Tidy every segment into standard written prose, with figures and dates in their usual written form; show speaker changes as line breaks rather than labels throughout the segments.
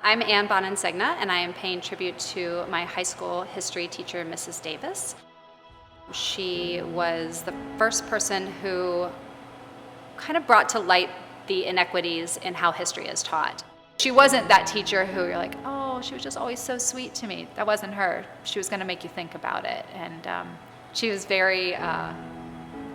I'm Bannon Zegna, and I am paying tribute to my high school history teacher, Mrs. Davis. She was the first person who kind of brought to light the inequities in how history is taught. She wasn't that teacher who you're like, oh, she was just always so sweet to me. That wasn't her. She was going to make you think about it. And she was very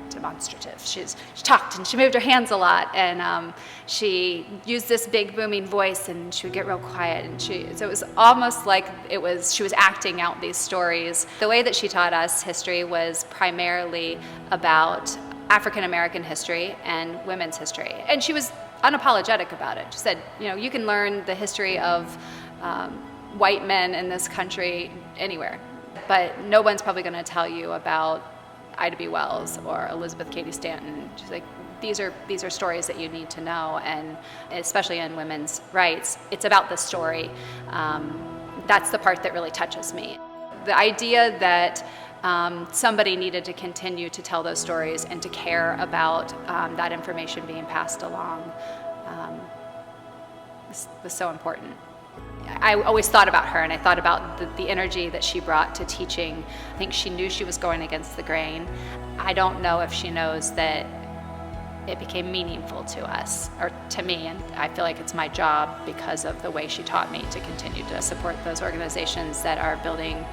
demonstrative. She talked and she moved her hands a lot, and she used this big booming voice, and she would get real quiet, and so it was almost like she was acting out these stories. The way that she taught us history was primarily about African American history and women's history, and she was unapologetic about it. She said, you can learn the history of white men in this country anywhere, but no one's probably going to tell you about Ida B. Wells or Elizabeth Cady Stanton. She's like, these are stories that you need to know, and especially in women's rights, it's about the story. That's the part that really touches me. The idea that somebody needed to continue to tell those stories and to care about that information being passed along was so important. I always thought about her, and I thought about the energy that she brought to teaching. I think she knew she was going against the grain. I don't know if she knows that it became meaningful to us, or to me, and I feel like it's my job, because of the way she taught me, to continue to support those organizations that are building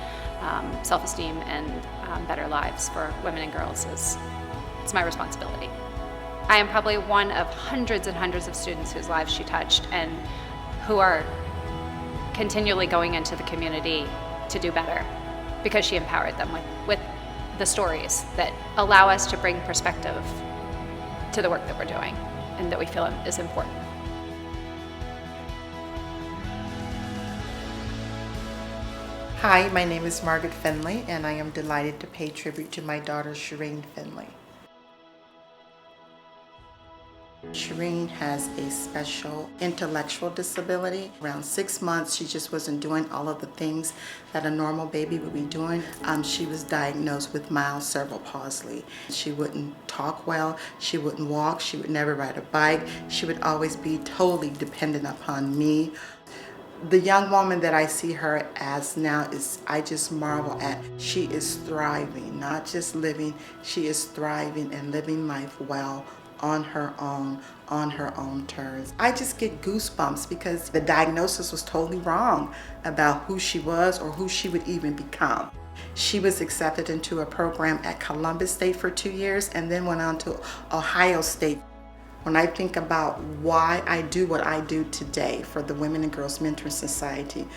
self-esteem and better lives for women and girls. It's my responsibility. I am probably one of hundreds and hundreds of students whose lives she touched, and who are continually going into the community to do better, because she empowered them with the stories that allow us to bring perspective to the work that we're doing and that we feel is important.
Hi, my name is Margaret Findley, and I am delighted to pay tribute to my daughter, Shireen Findley. Shireen has a special intellectual disability. Around 6 months, she just wasn't doing all of the things that a normal baby would be doing. She was diagnosed with mild cerebral palsy. She wouldn't talk well, she wouldn't walk, she would never ride a bike. She would always be totally dependent upon me. The young woman that I see her as now I just marvel at. She is thriving, not just living, she is thriving and living life well, on her own terms. I just get goosebumps because the diagnosis was totally wrong about who she was or who she would even become. She was accepted into a program at Columbus State for 2 years and then went on to Ohio State. When I think about why I do what I do today for the Women and Girls Mentoring Society,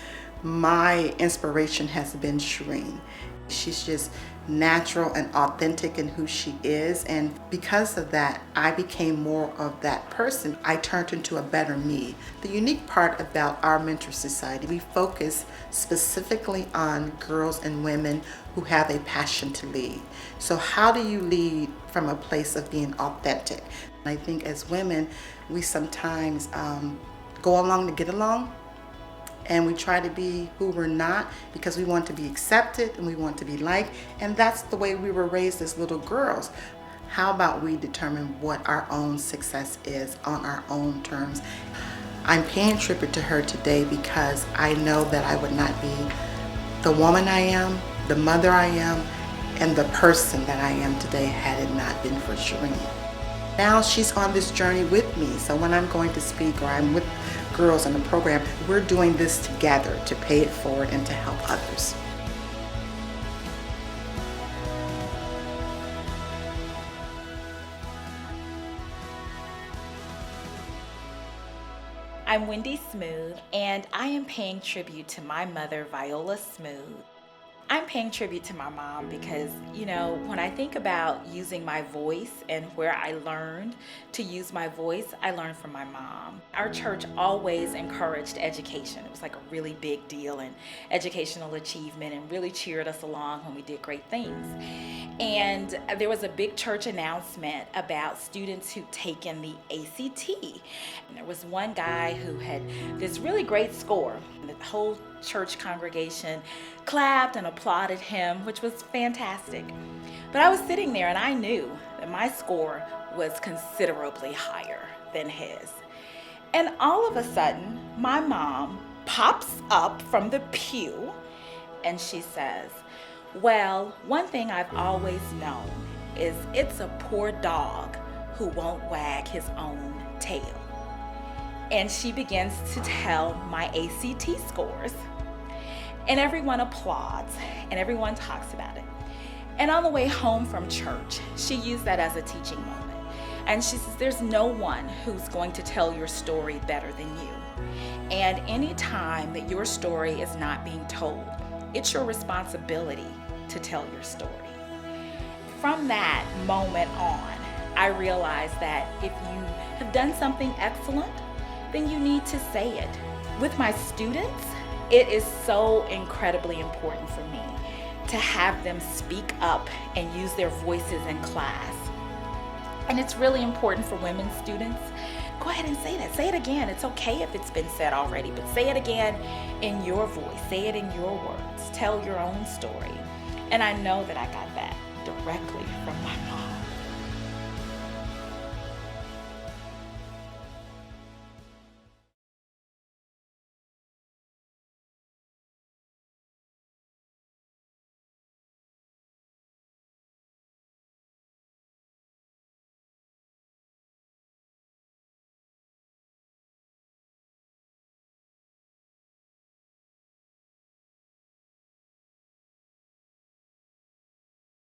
my inspiration has been Shireen. She's just natural and authentic in who she is, and because of that, I became more of that person. I turned into a better me. The unique part about our mentor society, we focus specifically on girls and women who have a passion to lead. So how do you lead from a place of being authentic? I think as women, we sometimes go along to get along, and we try to be who we're not because we want to be accepted and we want to be liked, and that's the way we were raised as little girls. How about we determine what our own success is on our own terms? I'm paying tribute to her today because I know that I would not be the woman I am, the mother I am, and the person that I am today had it not been for Shireen. Now she's on this journey with me, so when I'm going to speak or I'm with girls in a program, we're doing this together to pay it forward and to help others.
I'm Wendy Smooth, and I am paying tribute to my mother, Viola Smooth. I'm paying tribute to my mom because, when I think about using my voice and where I learned to use my voice, I learned from my mom. Our church always encouraged education. It was like a really big deal in educational achievement and really cheered us along when we did great things. And there was a big church announcement about students who'd taken the ACT. And there was one guy who had this really great score. The whole church congregation clapped and applauded him, which was fantastic. But I was sitting there and I knew that my score was considerably higher than his. And all of a sudden, my mom pops up from the pew and she says, "Well, one thing I've always known is it's a poor dog who won't wag his own tail." And she begins to tell my ACT scores. And everyone applauds and everyone talks about it. And on the way home from church, she used that as a teaching moment. And she says, there's no one who's going to tell your story better than you. And any time that your story is not being told, it's your responsibility to tell your story. From that moment on, I realized that if you have done something excellent, then you need to say it. With my students, it is so incredibly important for me to have them speak up and use their voices in class. And it's really important for women students. Go ahead and say that. Say it again. It's okay if it's been said already, but say it again in your voice. Say it in your words. Tell your own story. And I know that I got that directly from my mom.